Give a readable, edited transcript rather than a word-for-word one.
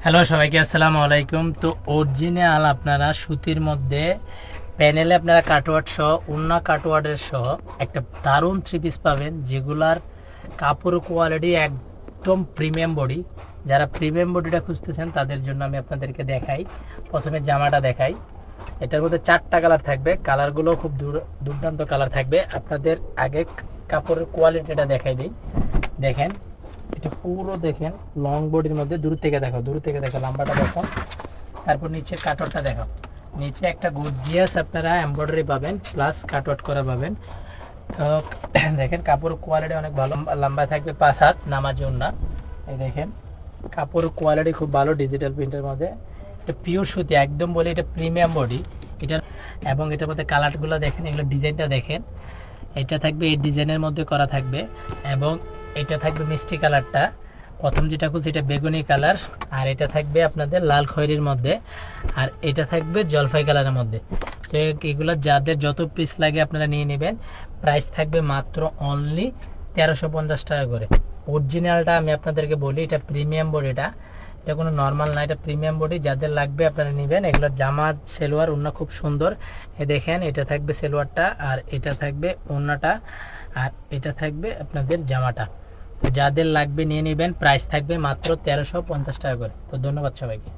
Hello সবাইকে আসসালামু আলাইকুম। তো অরিজিনাল আপনারা সুতির মধ্যে প্যানেলে আপনারা কাটওয়ার্ড সহ ওন্না কাটওয়ার্ডের সহ একটা দারুণ থ্রি পিস পাবেন, যেগুলার কাপড় কোয়ালিটি একদম প্রিমিয়াম বডি। যারা প্রিমিয়াম বডিটা খুঁজতেছেন তাদের জন্য আমি আপনাদেরকে দেখাই। প্রথমে জামাটা দেখাই। এটার মধ্যে 4টা কালার থাকবে, কালারগুলো খুব দুর্দান্ত কালার থাকবে। আপনাদের আগে কাপড়ের কোয়ালিটিটা দেখাই দিই। দেখেন, এটা পুরো দেখেন লং বডির মধ্যে। দূর থেকে দেখো লম্বাটা দেখো। তারপর নিচে কাটওয়ার্ডটা দেখো। নিচে একটা গর্জিয়াস আপনারা এমব্রয়ডারি পাবেন, প্লাস কাটওয়ার্ড করা পাবেন। তো দেখেন কাপড় কোয়ালিটি অনেক ভালো, লম্বা থাকবে 5 হাত, নামাজি ওন্না। এই দেখেন কাপড় কোয়ালিটি খুব ভালো, ডিজিটাল প্রিন্টের মধ্যে। এটা পিওর সুতি একদম, বলে এটা প্রিমিয়াম বডি এটা। এবং এটার মধ্যে কালারগুলো দেখেন, এগুলো ডিজাইনটা দেখেন। এটা থাকবে এই ডিজাইনের মধ্যে করা থাকবে, এবং এটা থাকবে মিষ্টি কালারটা। প্রথম যেটা খুলছে এটা বেগুনি কালার, আর এটা থাকবে আপনাদের লাল খয়েরির মধ্যে, আর এটা থাকবে জলপাই কালারের মধ্যে। তো এগুলো যাদের যত পিস লাগে আপনারা নিয়ে নেবেন। প্রাইস থাকবে মাত্র অনলি 1350 টাকা করে। অরিজিনালটা আমি আপনাদেরকে বলি, এটা প্রিমিয়াম বডিটা, এটা কোনো নর্মাল না, এটা প্রিমিয়াম বডি। যাদের লাগবে আপনারা নেবেন। এগুলোর জামা সেলোয়ার ওন্না খুব সুন্দর। এ দেখেন এটা থাকবে সেলোয়ারটা, আর এটা থাকবে ওন্নাটা, আর এটা থাকবে আপনাদের জামাটা। তো যাদের লাগবে নিয়ে নেবেন। প্রাইস থাকবে মাত্র 1350 টাকা করে। তো ধন্যবাদ সবাইকে।